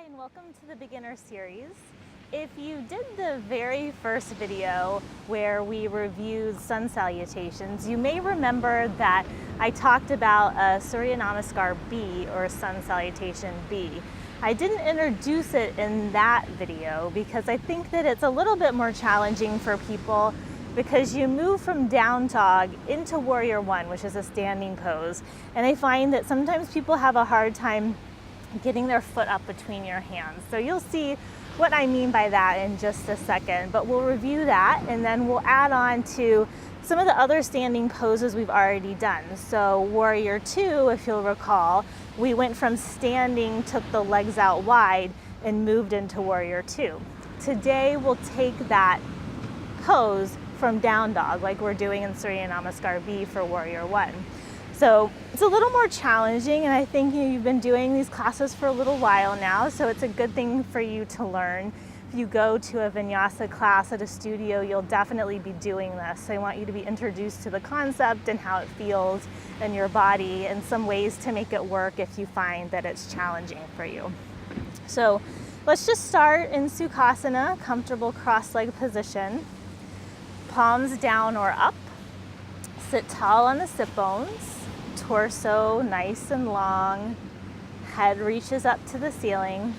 Hi and welcome to the beginner series. If you did the very first video where we reviewed sun salutations, you may remember that I talked about a Surya Namaskar B or Sun Salutation B. I didn't introduce it in that video because I think that it's a little bit more challenging for people because you move from down dog into warrior one, which is a standing pose. And I find that sometimes people have a hard time getting their foot up between your hands. So you'll see what I mean by that in just a second, but we'll review that and then we'll add on to some of the other standing poses we've already done. So warrior two, if you'll recall, we went from standing, took the legs out wide and moved into warrior two. Today we'll take that pose from down dog like we're doing in Surya Namaskar B for warrior one. So it's a little more challenging, and I think you've been doing these classes for a little while now, so it's a good thing for you to learn. If you go to a vinyasa class at a studio, you'll definitely be doing this. So I want you to be introduced to the concept and how it feels in your body and some ways to make it work if you find that it's challenging for you. So let's just start in Sukhasana, comfortable cross-legged position. Palms down or up. Sit tall on the sit bones. Torso nice and long, head reaches up to the ceiling,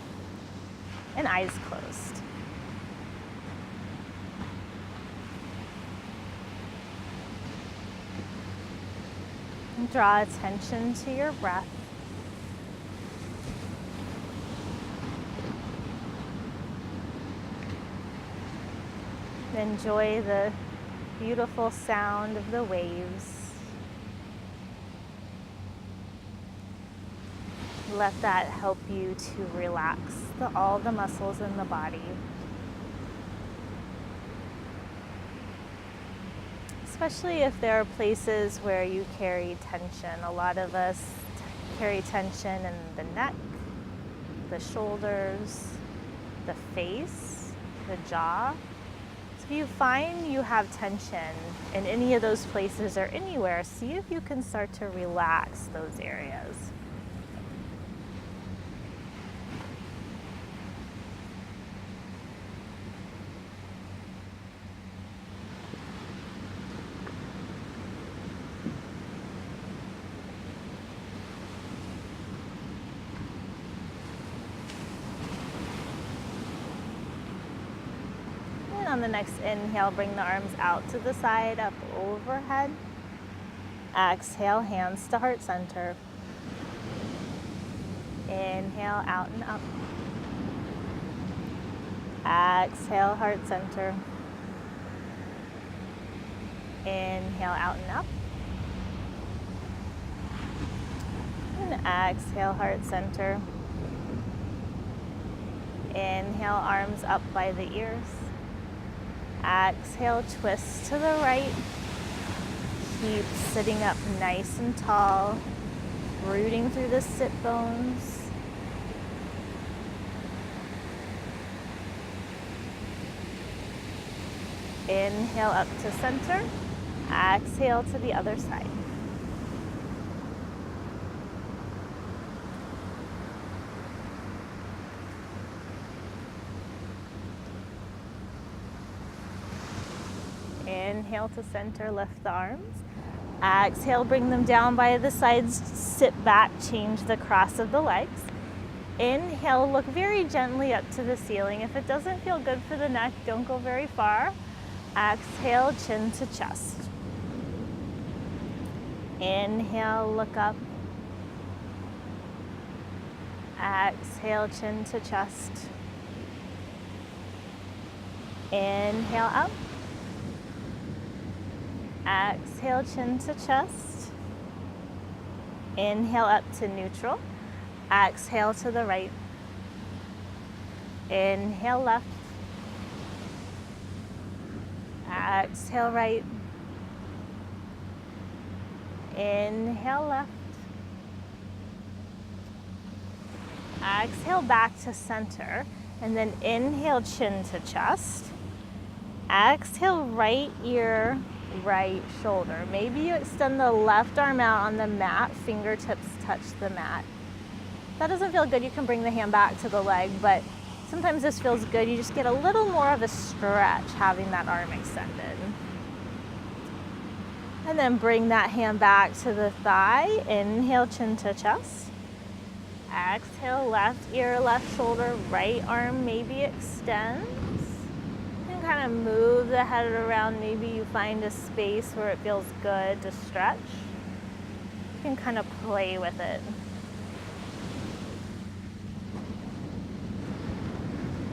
and eyes closed. And draw attention to your breath. Enjoy the beautiful sound of the waves. Let that help you to relax all the muscles in the body. Especially if there are places where you carry tension. A lot of us carry tension in the neck, the shoulders, the face, the jaw. So if you find you have tension in any of those places or anywhere, see if you can start to relax those areas. On the next inhale, bring the arms out to the side, up overhead. Exhale, hands to heart center. Inhale, out and up. Exhale, heart center. Inhale, out and up. And exhale, heart center. Inhale, arms up by the ears. Exhale, twist to the right. Keep sitting up nice and tall, rooting through the sit bones. Inhale up to center. Exhale to the other side. Inhale to center, lift the arms. Exhale, bring them down by the sides, sit back, change the cross of the legs. Inhale, look very gently up to the ceiling. If it doesn't feel good for the neck, don't go very far. Exhale, chin to chest. Inhale, look up. Exhale, chin to chest. Inhale, up. Exhale, chin to chest. Inhale up to neutral. Exhale to the right. Inhale left. Exhale right. Inhale left. Exhale back to center. And then inhale, chin to chest. Exhale, right ear, right shoulder. Maybe you extend the left arm out on the mat, fingertips touch the mat. that doesn't feel good, you can bring the hand back to the leg, but sometimes this feels good. You just get a little more of a stretch having that arm extended. And then bring that hand back to the thigh. Inhale, chin to chest. Exhale, left ear, left shoulder, right arm maybe extends. And kind of move the head around. Maybe you find a space where it feels good to stretch. You can kind of play with it.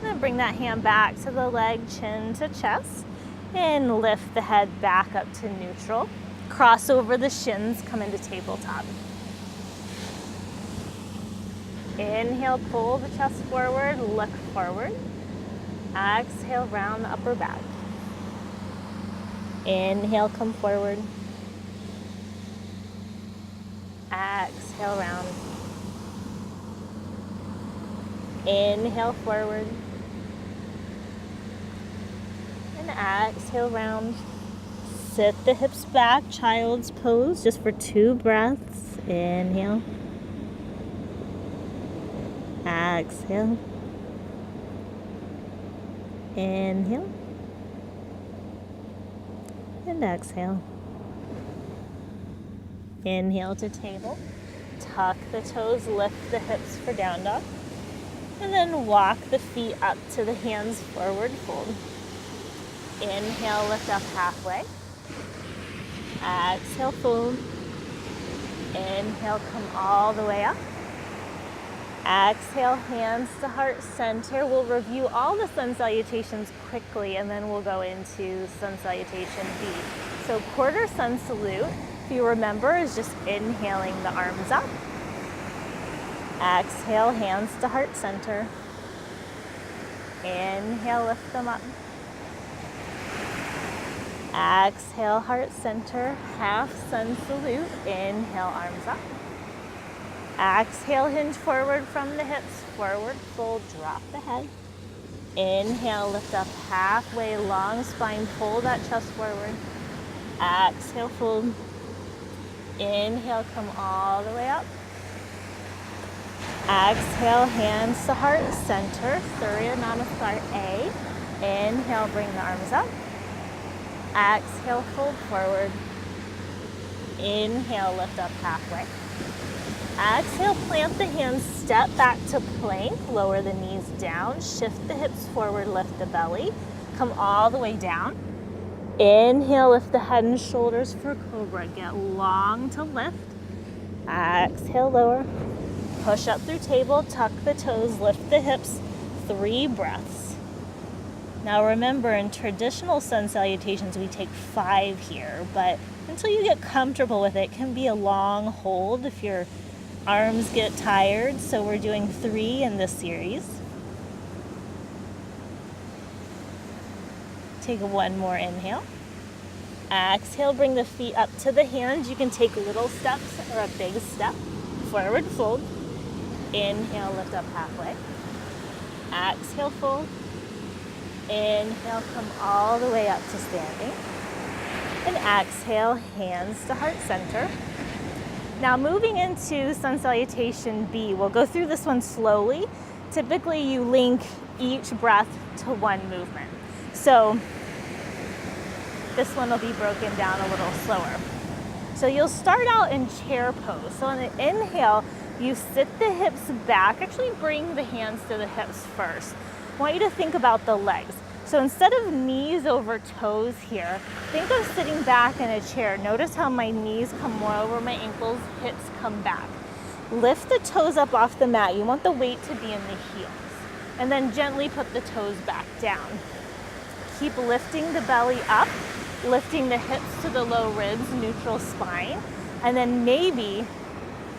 And then bring that hand back to the leg, chin to chest. And lift the head back up to neutral. Cross over the shins, come into tabletop. Inhale, pull the chest forward, look forward. Exhale, round the upper back. Inhale, come forward. Exhale, round. Inhale, forward. And exhale, round. Sit the hips back, child's pose, just for 2 breaths. Inhale. Exhale. Inhale. And exhale. Inhale to table. Tuck the toes, lift the hips for down dog. And then walk the feet up to the hands, forward fold. Inhale, lift up halfway. Exhale, fold. Inhale, come all the way up. Exhale, hands to heart center. We'll review all the sun salutations quickly, and then we'll go into Sun Salutation B. So quarter sun salute, if you remember, is just inhaling the arms up. Exhale, hands to heart center. Inhale, lift them up. Exhale, heart center, half sun salute. Inhale, arms up. Exhale, hinge forward from the hips, forward fold, drop the head. Inhale, lift up halfway, long spine, pull that chest forward. Exhale, fold. Inhale, come all the way up. Exhale, hands to heart center, Surya Namaskar A. Inhale, bring the arms up. Exhale, fold forward. Inhale, lift up halfway. Exhale, plant the hands, step back to plank, lower the knees down, shift the hips forward, lift the belly, come all the way down. Inhale, lift the head and shoulders for cobra, get long to lift. Exhale, lower, push up through table, tuck the toes, lift the hips, 3 breaths. Now remember, in traditional sun salutations, we take 5 here, but until you get comfortable with it, it can be a long hold if your arms get tired, so we're doing 3 in this series. Take 1 more inhale. Exhale, bring the feet up to the hands. You can take little steps or a big step. Forward fold. Inhale, lift up halfway. Exhale, fold. Inhale, come all the way up to standing. And exhale, hands to heart center. Now moving into Sun Salutation B, we'll go through this one slowly. Typically you link each breath to 1 movement. So this one will be broken down a little slower. So you'll start out in chair pose. So on the inhale, you sit the hips back. Actually bring the hands to the hips first. I want you to think about the legs. So instead of knees over toes here, think of sitting back in a chair. Notice how my knees come more over my ankles, hips come back. Lift the toes up off the mat. You want the weight to be in the heels. And then gently put the toes back down. Keep lifting the belly up, lifting the hips to the low ribs, neutral spine, and then maybe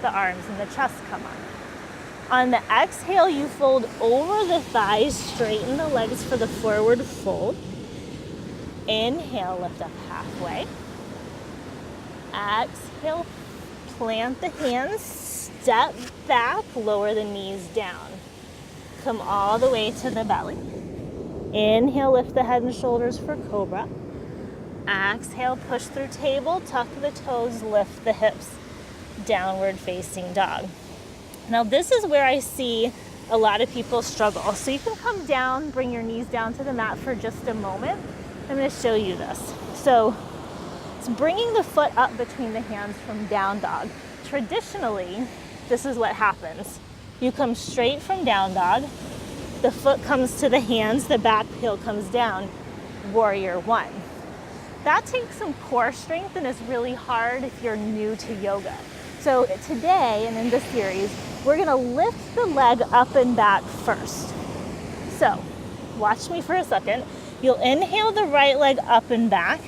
the arms and the chest come up. On the exhale, you fold over the thighs, straighten the legs for the forward fold. Inhale, lift up halfway. Exhale, plant the hands, step back, lower the knees down. Come all the way to the belly. Inhale, lift the head and shoulders for cobra. Exhale, push through table, tuck the toes, lift the hips, downward facing dog. Now this is where I see a lot of people struggle. So you can come down, bring your knees down to the mat for just a moment. I'm going to show you this. So it's bringing the foot up between the hands from down dog. Traditionally, this is what happens. You come straight from down dog, the foot comes to the hands, the back heel comes down, warrior one. That takes some core strength and is really hard if you're new to yoga. So today and in this series, we're gonna lift the leg up and back first. So watch me for a second. You'll inhale the right leg up and back.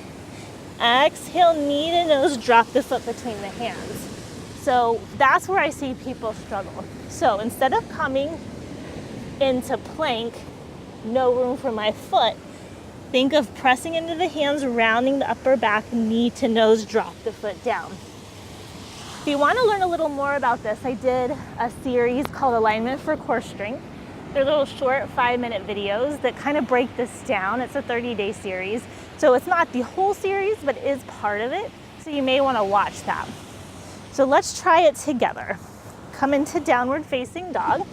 Exhale, knee to nose, drop the foot between the hands. So that's where I see people struggle. So instead of coming into plank, no room for my foot, think of pressing into the hands, rounding the upper back, knee to nose, drop the foot down. If you want to learn a little more about this, I did a series called Alignment for Core Strength. They're little short 5-minute videos that kind of break this down. It's a 30-day series. So it's not the whole series, but it is part of it. So you may want to watch that. So let's try it together. Come into downward facing dog.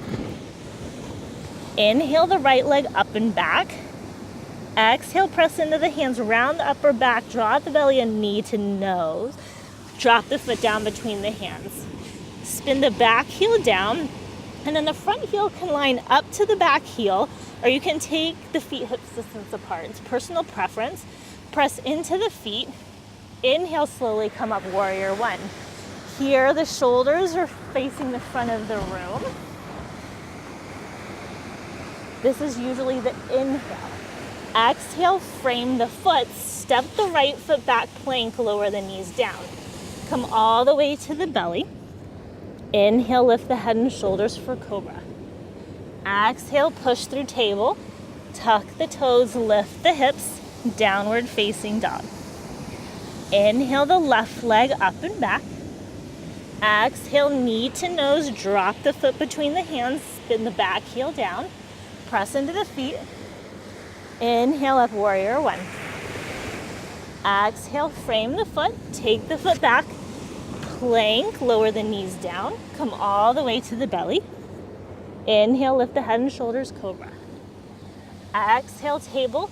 Inhale the right leg up and back. Exhale, press into the hands, round the upper back, draw out the belly and knee to nose. Drop the foot down between the hands. Spin the back heel down, and then the front heel can line up to the back heel, or you can take the feet hip distance apart. It's personal preference. Press into the feet. Inhale, slowly come up, warrior one. Here, the shoulders are facing the front of the room. This is usually the inhale. Exhale, frame the foot, step the right foot back, plank, lower the knees down. Come all the way to the belly. Inhale, lift the head and shoulders for cobra. Exhale, push through table. Tuck the toes, lift the hips, downward facing dog. Inhale the left leg up and back. Exhale, knee to nose, drop the foot between the hands, spin the back heel down, press into the feet. Inhale up, warrior one. Exhale, frame the foot, take the foot back, plank, lower the knees down, come all the way to the belly. Inhale, lift the head and shoulders, cobra. Exhale, table,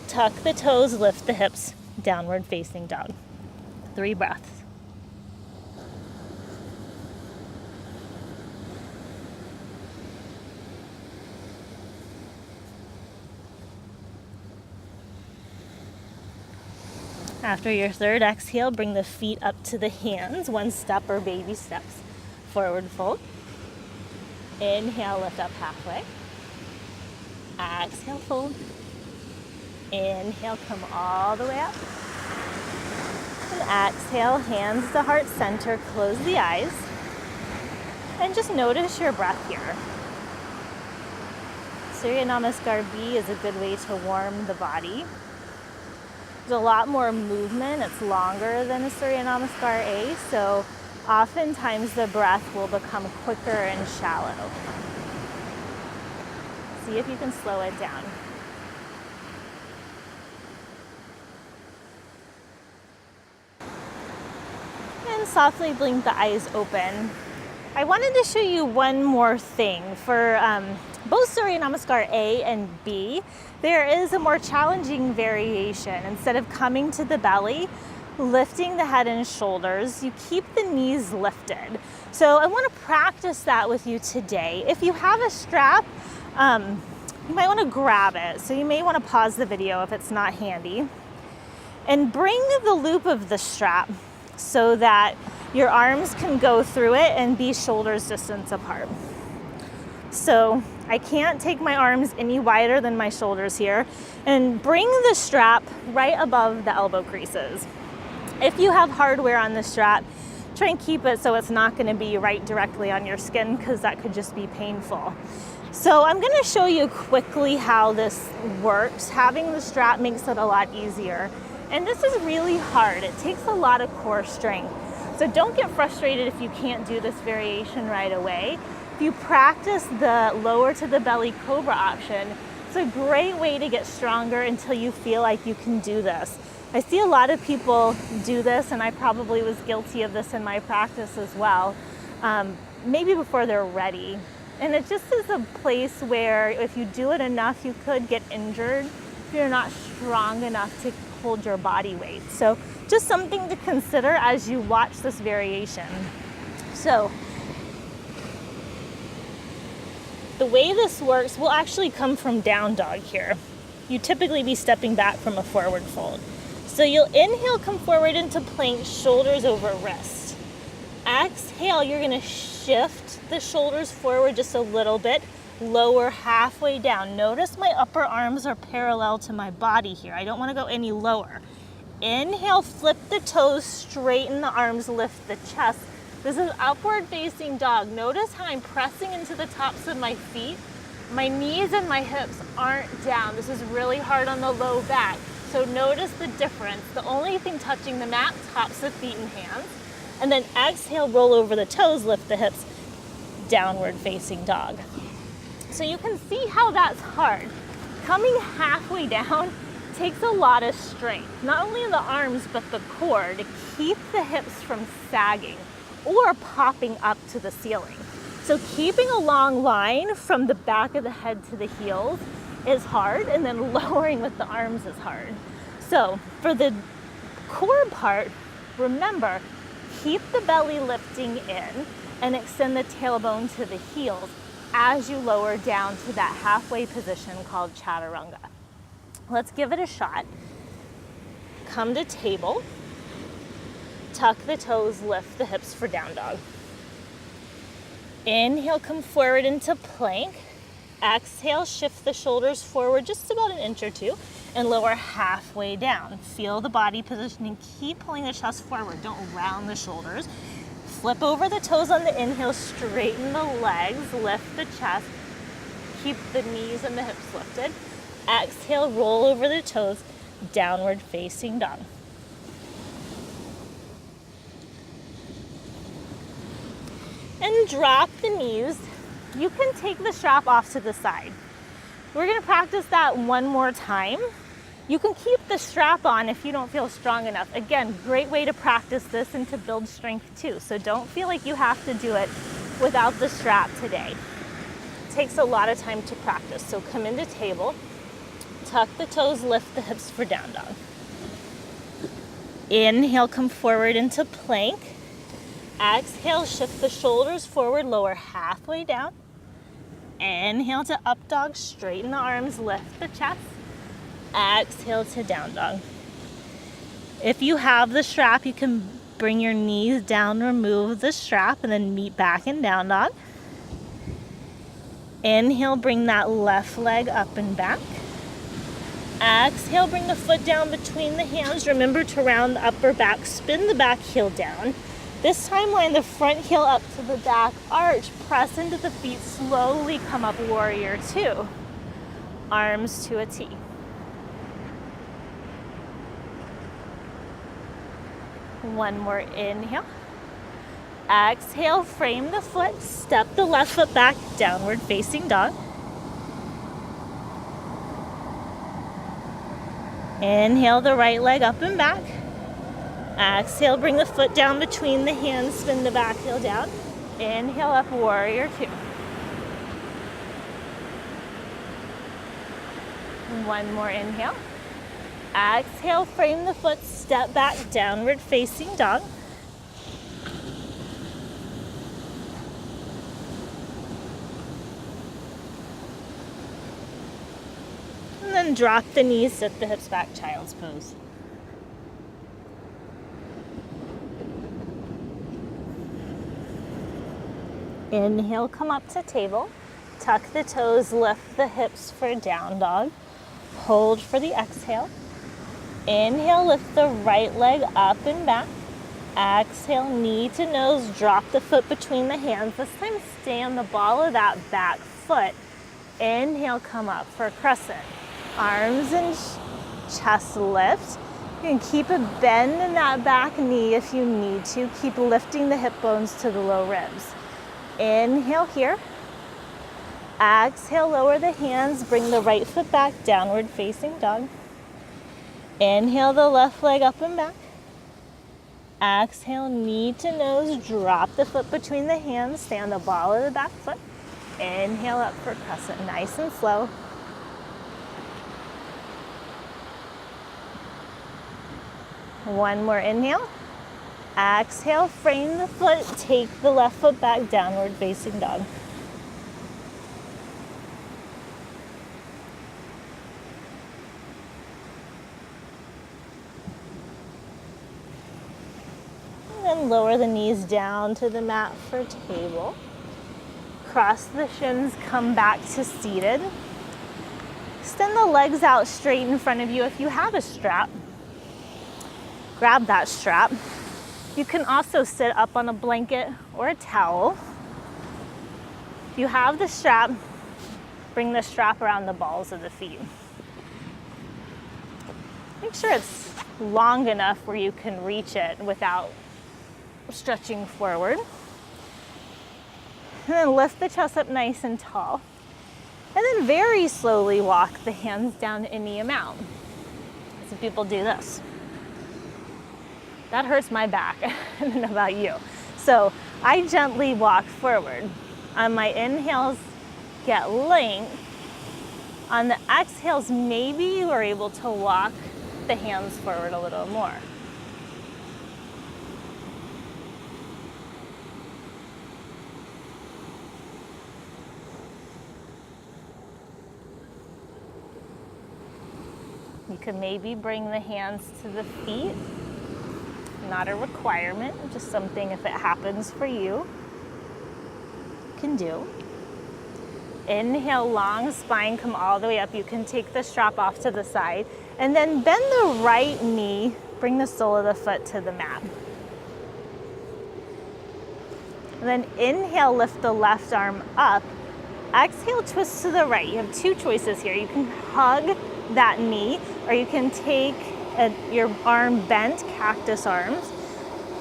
tuck the toes, lift the hips, downward facing dog. 3 breaths. After your third exhale, bring the feet up to the hands, 1 step or baby steps. Forward fold. Inhale, lift up halfway. Exhale, fold. Inhale, come all the way up. And exhale, hands to heart center, close the eyes. And just notice your breath here. Surya Namaskar B is a good way to warm the body. There's a lot more movement. It's longer than a Surya Namaskar A, so oftentimes the breath will become quicker and shallow. See if you can slow it down. And softly blink the eyes open. I wanted to show you one more thing. For both Surya Namaskar A and B, there is a more challenging variation. Instead of coming to the belly, lifting the head and shoulders, you keep the knees lifted. So I want to practice that with you today. If you have a strap, you might want to grab it. So you may want to pause the video if it's not handy. And bring the loop of the strap so that your arms can go through it and be shoulders distance apart. So I can't take my arms any wider than my shoulders here, and bring the strap right above the elbow creases. If you have hardware on the strap, try and keep it so it's not going to be right directly on your skin, because that could just be painful. So I'm going to show you quickly how this works. Having the strap makes it a lot easier. And this is really hard. It takes a lot of core strength. So don't get frustrated if you can't do this variation right away. If you practice the lower to the belly cobra option, it's a great way to get stronger until you feel like you can do this. I see a lot of people do this, and I probably was guilty of this in my practice as well. maybe before they're ready. And it just is a place where if you do it enough, you could get injured if you're not strong enough to hold your body weight. So just something to consider as you watch this variation. So the way this works, we'll actually come from down dog here. You typically be stepping back from a forward fold. So you'll inhale, come forward into plank, shoulders over wrist. Exhale, you're gonna shift the shoulders forward just a little bit, lower halfway down. Notice my upper arms are parallel to my body here. I don't wanna go any lower. Inhale, flip the toes, straighten the arms, lift the chest. This is upward facing dog. Notice how I'm pressing into the tops of my feet. My knees and my hips aren't down. This is really hard on the low back. So notice the difference. The only thing touching the mat, tops of feet and hands. And then exhale, roll over the toes, lift the hips, downward facing dog. So you can see how that's hard. Coming halfway down takes a lot of strength, not only in the arms, but the core to keep the hips from sagging or popping up to the ceiling. So keeping a long line from the back of the head to the heels is hard, and then lowering with the arms is hard. So for the core part, remember, keep the belly lifting in and extend the tailbone to the heels as you lower down to that halfway position called chaturanga. Let's give it a shot. Come to table. Tuck the toes, lift the hips for down dog. Inhale, come forward into plank. Exhale, shift the shoulders forward just about an inch or two and lower halfway down. Feel the body positioning. Keep pulling the chest forward. Don't round the shoulders. Flip over the toes on the inhale, straighten the legs, lift the chest. Keep the knees and the hips lifted. Exhale, roll over the toes, downward facing dog. And drop the knees. You can take the strap off to the side. We're gonna practice that one more time. You can keep the strap on if you don't feel strong enough. Again, great way to practice this and to build strength too. So don't feel like you have to do it without the strap today. It takes a lot of time to practice. So come into table, tuck the toes, lift the hips for down dog. Inhale, come forward into plank. Exhale, shift the shoulders forward, lower halfway down. Inhale to up dog, straighten the arms, lift the chest. Exhale to down dog. If you have the strap, you can bring your knees down, remove the strap, and then meet back in down dog. Inhale, bring that left leg up and back. Exhale, bring the foot down between the hands. Remember to round the upper back, spin the back heel down. This time, line the front heel up to the back arch. Press into the feet, slowly come up, warrior two. Arms to a T. One more inhale. Exhale, frame the foot, step the left foot back, downward facing dog. Inhale the right leg up and back. Exhale, bring the foot down between the hands, spin the back heel down. Inhale up, warrior two. One more inhale. Exhale, frame the foot, step back, downward facing dog. And then drop the knees, sit the hips back, child's pose. Inhale, come up to table. Tuck the toes, lift the hips for down dog. Hold for the exhale. Inhale, lift the right leg up and back. Exhale, knee to nose, drop the foot between the hands. This time stay on the ball of that back foot. Inhale, come up for crescent. Arms and chest lift. You can keep a bend in that back knee if you need to. Keep lifting the hip bones to the low ribs. Inhale here. Exhale, lower the hands, bring the right foot back, downward facing dog. Inhale the left leg up and back. Exhale, knee to nose, drop the foot between the hands, stay on the ball of the back foot. Inhale up for crescent, nice and slow. One more inhale. Exhale, frame the foot, take the left foot back, downward facing dog. And then lower the knees down to the mat for table. Cross the shins, come back to seated. Extend the legs out straight in front of you. If you have a strap, grab that strap. You can also sit up on a blanket or a towel. If you have the strap, bring the strap around the balls of the feet. Make sure it's long enough where you can reach it without stretching forward. And then lift the chest up nice and tall. And then very slowly walk the hands down any amount. Some people do this. That hurts my back. I don't know about you. So I gently walk forward. On my inhales, get length. On the exhales, maybe you are able to walk the hands forward a little more. You can maybe bring the hands to the feet. Not a requirement, just something if it happens for you, you can do. Inhale, long spine, come all the way up. You can take the strap off to the side and then bend the right knee, bring the sole of the foot to the mat. And then inhale, lift the left arm up. Exhale, twist to the right. You have two choices here. You can hug that knee, or you can take your arm bent, cactus arms,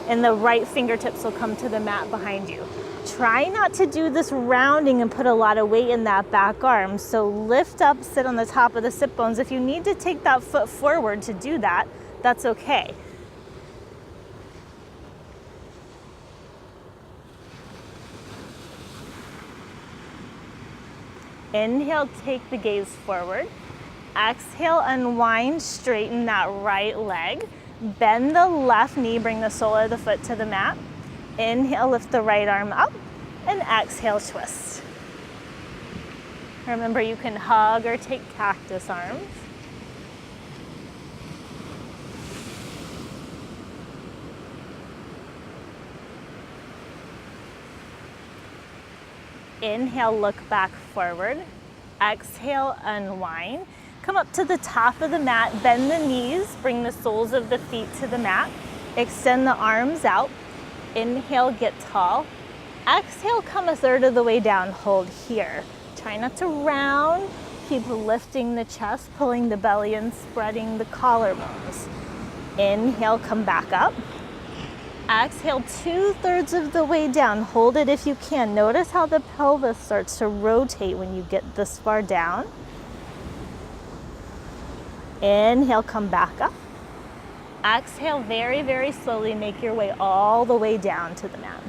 and the right fingertips will come to the mat behind you. Try not to do this rounding and put a lot of weight in that back arm. So lift up, sit on the top of the sit bones. If you need to take that foot forward to do that, that's okay. Inhale, take the gaze forward. Exhale, unwind, straighten that right leg. Bend the left knee, bring the sole of the foot to the mat. Inhale, lift the right arm up, and exhale, twist. Remember, you can hug or take cactus arms. Inhale, look back forward. Exhale, unwind. Come up to the top of the mat, bend the knees, bring the soles of the feet to the mat. Extend the arms out. Inhale, get tall. Exhale, come a third of the way down, hold here. Try not to round. Keep lifting the chest, pulling the belly and spreading the collarbones. Inhale, come back up. Exhale, 2/3 of the way down. Hold it if you can. Notice how the pelvis starts to rotate when you get this far down. Inhale, come back up. Exhale, very, very slowly make your way all the way down to the mat.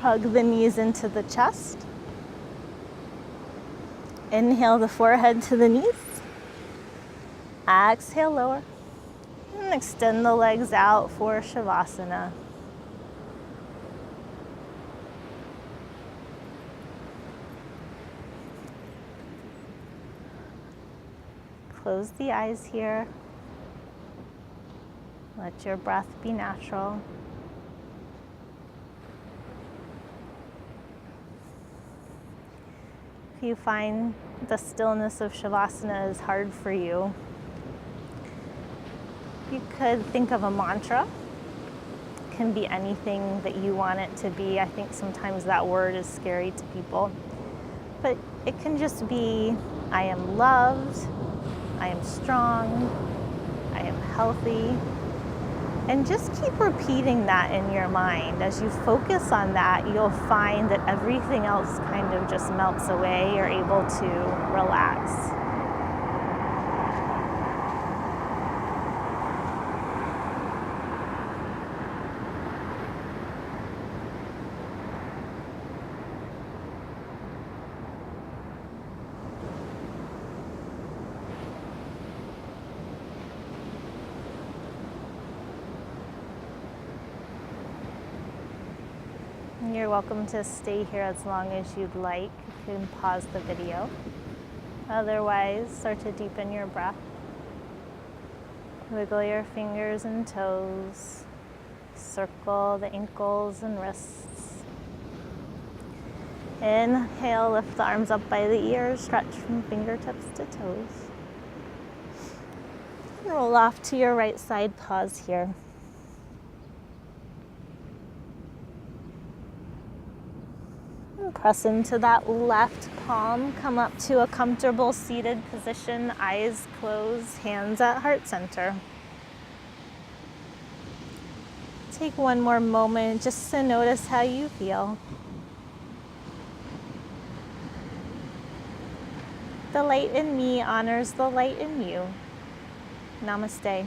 Hug the knees into the chest. Inhale the forehead to the knees. Exhale, lower. And extend the legs out for Shavasana. Close the eyes here. Let your breath be natural. If you find the stillness of Shavasana is hard for you, you could think of a mantra. It can be anything that you want it to be. I think sometimes that word is scary to people. But it can just be, I am loved, I am strong, I am healthy. And just keep repeating that in your mind. As you focus on that, you'll find that everything else kind of just melts away. You're able to relax. You're welcome to stay here as long as you'd like. You can pause the video. Otherwise, start to deepen your breath. Wiggle your fingers and toes. Circle the ankles and wrists. Inhale, lift the arms up by the ears, stretch from fingertips to toes. Roll off to your right side, pause here. And press into that left palm, come up to a comfortable seated position, eyes closed, hands at heart center. Take one more moment just to notice how you feel. The light in me honors the light in you. Namaste.